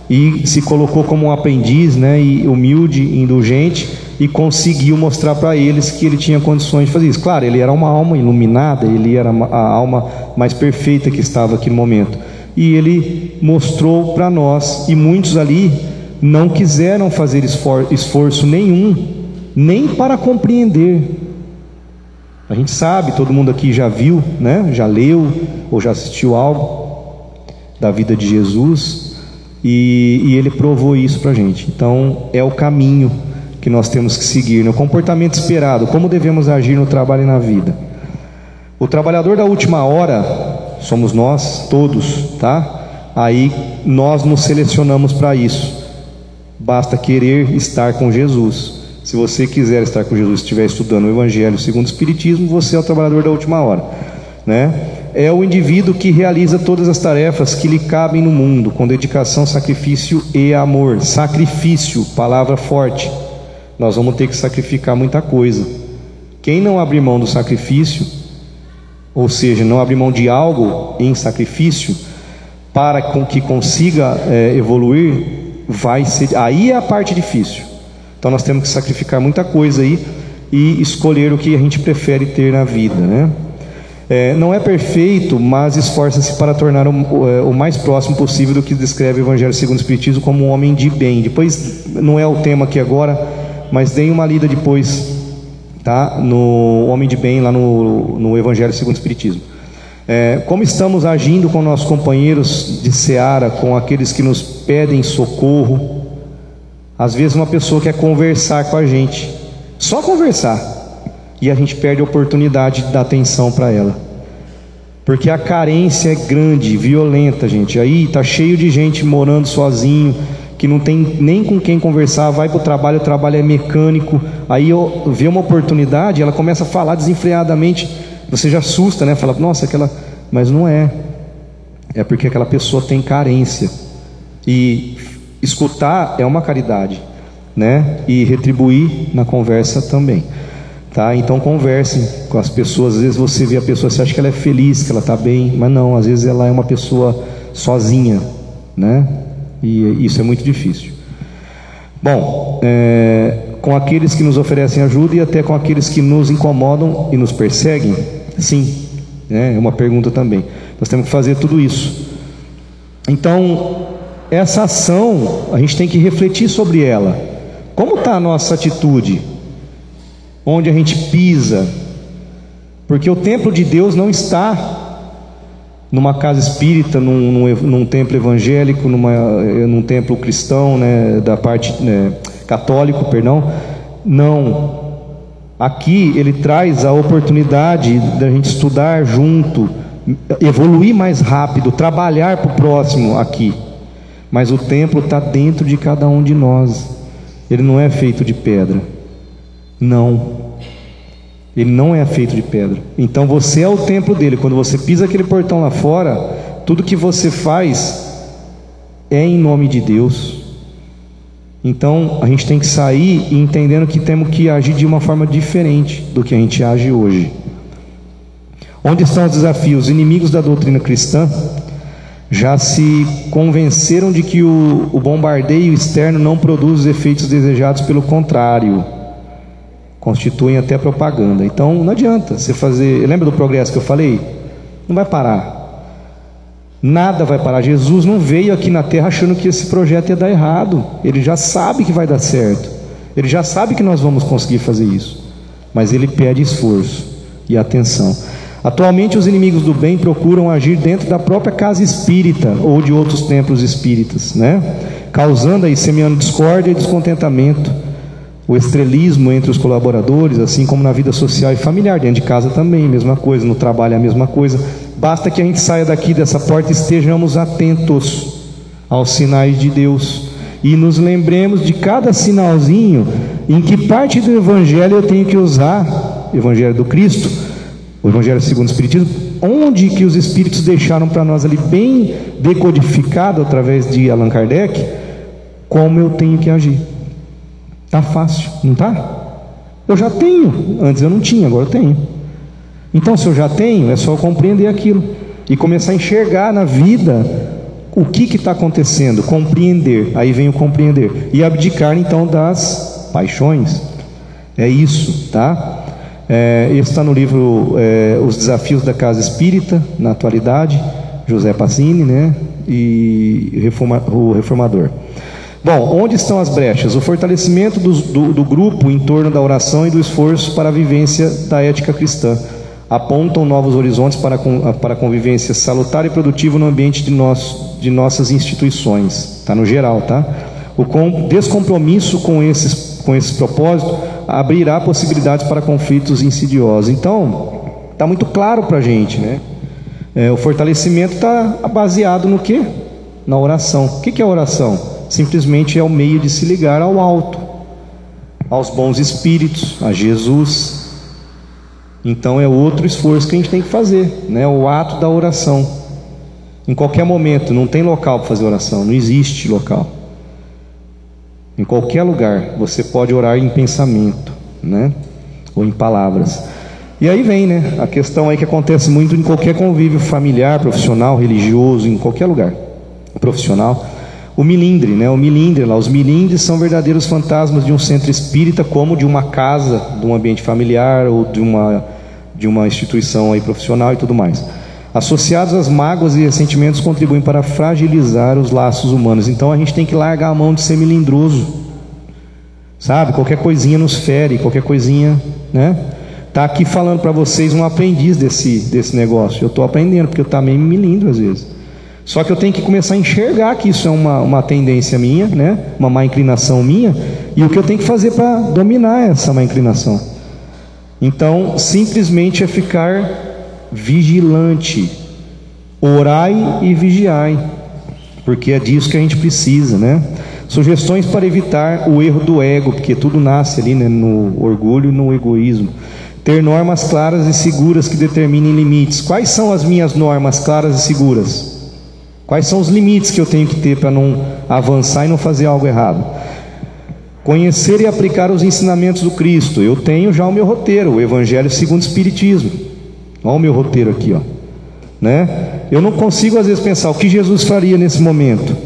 e se colocou como um aprendiz, né, e humilde, indulgente, e conseguiu mostrar para eles que ele tinha condições de fazer isso. Claro, ele era uma alma iluminada, ele era a alma mais perfeita que estava aqui no momento, e ele mostrou para nós, e muitos ali não quiseram fazer esforço nenhum, nem para compreender. A gente sabe, todo mundo aqui já viu, né? Já leu ou já assistiu algo da vida de Jesus, e ele provou isso para a gente. Então é o caminho que nós temos que seguir, no comportamento esperado, como devemos agir no trabalho e na vida. O trabalhador da última hora somos nós, todos, tá? Aí nós nos selecionamos para isso. Basta querer estar com Jesus. Se você quiser estar com Jesus, estiver estudando o Evangelho segundo o Espiritismo, você é o trabalhador da última hora, né? É o indivíduo que realiza todas as tarefas que lhe cabem no mundo, com dedicação, sacrifício e amor. Sacrifício, palavra forte. Nós vamos ter que sacrificar muita coisa. Quem não abrir mão do sacrifício, ou seja, não abrir mão de algo em sacrifício, para que consiga evoluir, vai ser, aí é a parte difícil. Então nós temos que sacrificar muita coisa aí e escolher o que a gente prefere ter na vida, né? Não é perfeito, mas esforça-se para tornar o mais próximo possível do que descreve o Evangelho segundo o Espiritismo como um homem de bem. Depois, não é o tema aqui agora, mas deem uma lida depois, tá? No Homem de Bem, lá no Evangelho segundo o Espiritismo. Como estamos agindo com nossos companheiros de seara, com aqueles que nos pedem socorro. Às vezes uma pessoa quer conversar com a gente, só conversar, e a gente perde a oportunidade de dar atenção para ela, porque a carência é grande, violenta, gente. Aí está cheio de gente morando sozinho, que não tem nem com quem conversar, vai para o trabalho é mecânico, aí vê uma oportunidade, ela começa a falar desenfreadamente, você já assusta, né? Fala, nossa, mas não é porque aquela pessoa tem carência, e escutar é uma caridade, né? E retribuir na conversa também, tá? Então conversem com as pessoas. Às vezes você vê a pessoa, você acha que ela é feliz, que ela está bem, mas não, às vezes ela é uma pessoa sozinha, né? E isso é muito difícil. Bom, com aqueles que nos oferecem ajuda e até com aqueles que nos incomodam e nos perseguem, sim, é uma pergunta também. Nós temos que fazer tudo isso. Então, essa ação, a gente tem que refletir sobre ela. Como está a nossa atitude? Onde a gente pisa? Porque o templo de Deus não está numa casa espírita, num templo evangélico, num templo cristão, né, da parte católico, perdão. Não. Aqui ele traz a oportunidade da gente estudar junto, evoluir mais rápido, trabalhar para o próximo aqui. Mas o templo está dentro de cada um de nós. Ele não é feito de pedra. Não. Ele não é feito de pedra. Então você é o templo dele. Quando você pisa aquele portão lá fora, tudo que você faz é em nome de Deus. Então a gente tem que sair entendendo que temos que agir de uma forma diferente do que a gente age hoje. Onde estão os desafios? Os inimigos da doutrina cristã já se convenceram de que o bombardeio externo não produz os efeitos desejados, pelo contrário, constituem até propaganda. Então não adianta você fazer. Lembra do progresso que eu falei? Não vai parar. Nada vai parar. Jesus não veio aqui na terra achando que esse projeto ia dar errado. Ele já sabe que vai dar certo. Ele já sabe que nós vamos conseguir fazer isso. Mas ele pede esforço e atenção. Atualmente os inimigos do bem procuram agir dentro da própria casa espírita ou de outros templos espíritas, né? Causando aí, semeando discórdia e descontentamento, o estrelismo entre os colaboradores, assim como na vida social e familiar, dentro de casa também, mesma coisa, no trabalho é a mesma coisa. Basta que a gente saia daqui dessa porta e estejamos atentos aos sinais de Deus, e nos lembremos de cada sinalzinho, em que parte do Evangelho eu tenho que usar, o Evangelho do Cristo, o Evangelho segundo o Espiritismo, onde que os Espíritos deixaram para nós ali, bem decodificado, através de Allan Kardec, como eu tenho que agir. Tá fácil, não tá? Eu já tenho, antes eu não tinha, agora eu tenho. Então, se eu já tenho, é só eu compreender aquilo e começar a enxergar na vida o que está acontecendo, compreender. Aí vem o compreender e abdicar então das paixões. É isso, tá? Isso está no livro Os Desafios da Casa Espírita, na atualidade, José Passini, né? E o Reformador. Bom, onde estão as brechas? O fortalecimento do grupo em torno da oração e do esforço para a vivência da ética cristã. Apontam novos horizontes para a convivência salutar e produtiva no ambiente de nossas instituições. Está no geral, tá? O descompromisso com esses propósitos abrirá possibilidades para conflitos insidiosos. Então, está muito claro para a gente, né? O fortalecimento está baseado no quê? Na oração. O que é a oração? Simplesmente é o meio de se ligar ao alto, aos bons espíritos, a Jesus. Então é outro esforço que a gente tem que fazer, né? O ato da oração. Em qualquer momento, não tem local para fazer oração, não existe local. Em qualquer lugar você pode orar em pensamento, né? Ou em palavras. E aí vem, né, a questão aí que acontece muito em qualquer convívio familiar, profissional, religioso, em qualquer lugar profissional. O milindre, né? O milindre lá, os milindres são verdadeiros fantasmas de um centro espírita, como de uma casa, de um ambiente familiar ou de uma instituição aí profissional e tudo mais. Associados às mágoas e ressentimentos, contribuem para fragilizar os laços humanos. Então a gente tem que largar a mão de ser melindroso, sabe? Qualquer coisinha nos fere, qualquer coisinha, né? Tá aqui falando para vocês um aprendiz desse negócio. Eu estou aprendendo, porque eu também me melindro às vezes. Só que eu tenho que começar a enxergar que isso é uma tendência minha, né? Uma má inclinação minha, e o que eu tenho que fazer para dominar essa má inclinação. Então, simplesmente é ficar vigilante, orai e vigiai, porque é disso que a gente precisa, né? Sugestões para evitar o erro do ego, porque tudo nasce ali, né? No orgulho e no egoísmo. Ter normas claras e seguras que determinem limites. Quais são as minhas normas claras e seguras? Quais são os limites que eu tenho que ter para não avançar e não fazer algo errado? Conhecer e aplicar os ensinamentos do Cristo. Eu tenho já o meu roteiro, o Evangelho segundo o Espiritismo. Olha o meu roteiro aqui, ó. Né? Eu não consigo às vezes pensar o que Jesus faria nesse momento,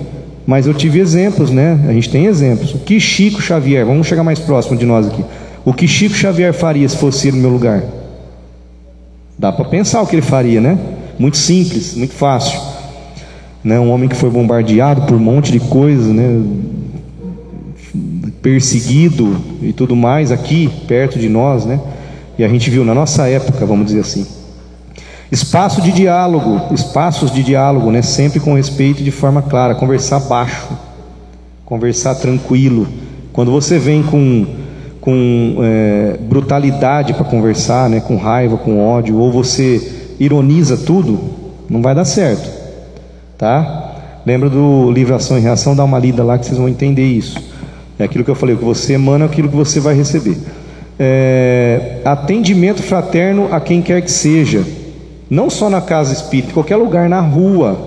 mas eu tive exemplos, né? A gente tem exemplos. O que Chico Xavier, vamos chegar mais próximo de nós aqui. O que Chico Xavier faria se fosse ele no meu lugar? Dá para pensar o que ele faria, né? Muito simples, muito fácil. Né, um homem que foi bombardeado por um monte de coisa, né, perseguido e tudo mais aqui perto de nós, né, e a gente viu na nossa época, vamos dizer assim, espaços de diálogo, né, sempre com respeito e de forma clara, conversar baixo, conversar tranquilo. Quando você vem com brutalidade para conversar, né, com raiva, com ódio, ou você ironiza tudo, não vai dar certo. Tá? Lembra do livro Ação e Reação? Dá uma lida lá que vocês vão entender isso. É aquilo que eu falei, o que você emana é aquilo que você vai receber. Atendimento fraterno a quem quer que seja, não só na casa espírita, em qualquer lugar, na rua,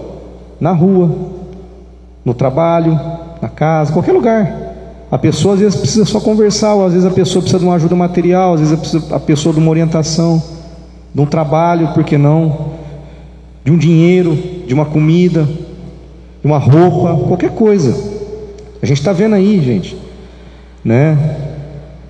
no trabalho, na casa, qualquer lugar. A pessoa às vezes precisa só conversar, ou às vezes a pessoa precisa de uma ajuda material, às vezes a pessoa de uma orientação, de um trabalho, por que não? De um dinheiro, de uma comida, de uma roupa, qualquer coisa. A gente está vendo aí, gente, né?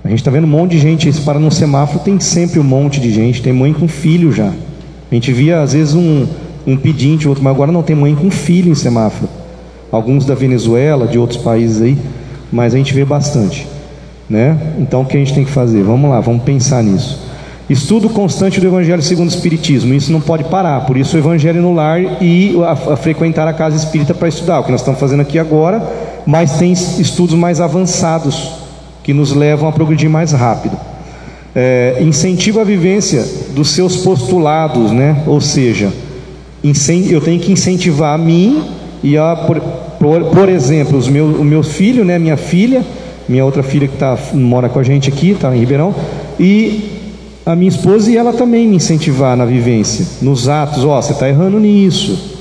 A gente está vendo um monte de gente. Se para num semáforo tem sempre um monte de gente. Tem mãe com filho já. A gente via às vezes um pedinte, outro, mas agora não, tem mãe com filho em semáforo. Alguns da Venezuela, de outros países aí, mas a gente vê bastante, né? Então o que a gente tem que fazer? Vamos lá, vamos pensar nisso. Estudo constante do Evangelho segundo o Espiritismo. Isso não pode parar. Por isso o Evangelho no lar e a frequentar a casa espírita para estudar. O que nós estamos fazendo aqui agora, mas tem estudos mais avançados, que nos levam a progredir mais rápido. Incentiva a vivência dos seus postulados, né? Ou seja, eu tenho que incentivar a mim e por exemplo, o meu filho, né? Minha filha, minha outra filha que mora com a gente aqui, está em Ribeirão, e a minha esposa, e ela também me incentivar na vivência, nos atos. Você está errando nisso,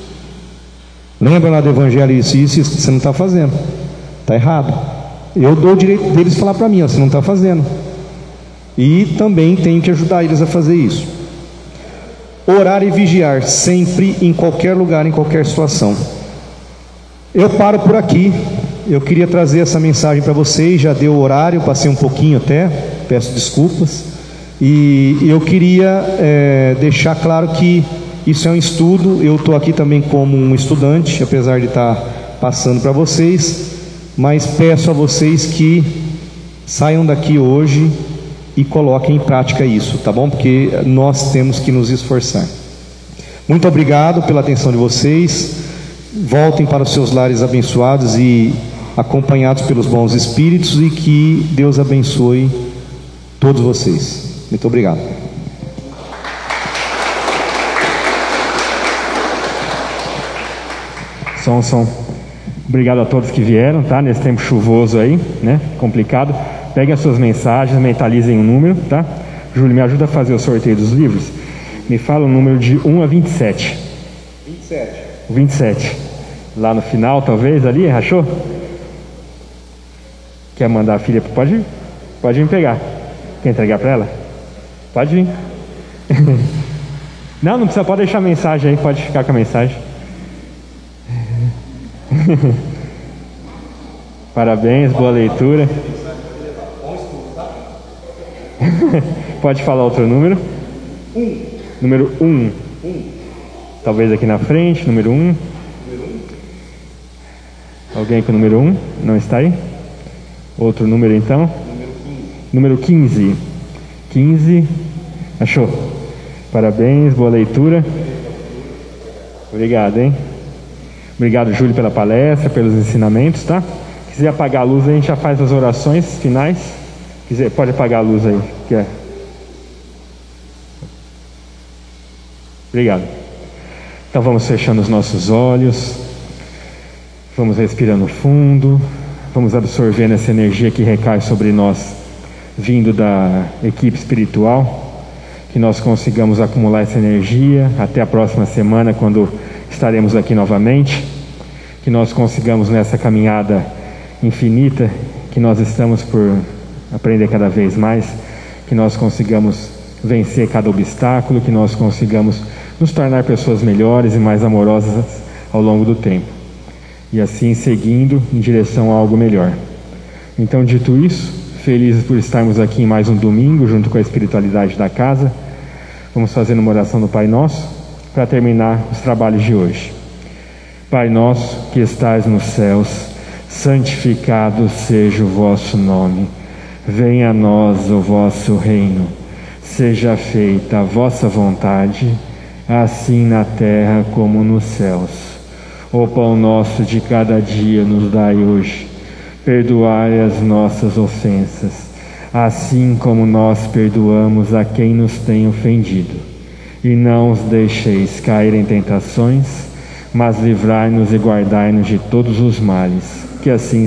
lembra lá do evangelho, isso que você não está fazendo, está errado. Eu dou o direito deles falar para mim, você não está fazendo, e também tenho que ajudar eles a fazer isso. Orar e vigiar sempre, em qualquer lugar, em qualquer situação. Eu paro por aqui. Eu queria trazer essa mensagem para vocês. Já deu o horário, passei um pouquinho até, peço desculpas. E eu queria deixar claro que isso é um estudo. Eu estou aqui também como um estudante, apesar de estar passando para vocês, mas peço a vocês que saiam daqui hoje e coloquem em prática isso, tá bom? Porque nós temos que nos esforçar. Muito obrigado pela atenção de vocês. Voltem para os seus lares abençoados e acompanhados pelos bons espíritos, e que Deus abençoe todos vocês. Muito obrigado. Som. Obrigado a todos que vieram, tá? Nesse tempo chuvoso aí, né? Complicado. Peguem as suas mensagens, mentalizem o número, tá? Júlio, me ajuda a fazer o sorteio dos livros. Me fala o número de 1 a 27. 27. Lá no final, talvez, ali, rachou? Quer mandar a filha? Pode vir pegar. Quer entregar para ela? Pode vir. Não precisa, pode deixar a mensagem aí, pode ficar com a mensagem. Parabéns, boa leitura. Pode falar outro número? Número 1. Talvez aqui na frente, número 1. Alguém com o número 1? Não está aí? Outro número então? Número 15. 15. Achou? Parabéns, boa leitura. Obrigado, hein? Obrigado, Júlio, pela palestra, pelos ensinamentos, tá? Se quiser apagar a luz, a gente já faz as orações finais. Pode apagar a luz aí. Obrigado. Então vamos fechando os nossos olhos, vamos respirando fundo, vamos absorvendo essa energia que recai sobre nós, vindo da equipe espiritual, que nós consigamos acumular essa energia até a próxima semana, quando estaremos aqui novamente, que nós consigamos nessa caminhada infinita, que nós estamos por aprender cada vez mais, que nós consigamos vencer cada obstáculo, que nós consigamos nos tornar pessoas melhores e mais amorosas ao longo do tempo, e assim seguindo em direção a algo melhor. Então, dito isso, felizes por estarmos aqui em mais um domingo junto com a espiritualidade da casa, vamos fazer uma oração do Pai Nosso para terminar os trabalhos de hoje. Pai nosso que estais nos céus, santificado seja o vosso nome, venha a nós o vosso reino, seja feita a vossa vontade, assim na terra como nos céus. O pão nosso de cada dia nos dai hoje. Perdoai as nossas ofensas, assim como nós perdoamos a quem nos tem ofendido. E não os deixeis cair em tentações, mas livrai-nos e guardai-nos de todos os males. Que assim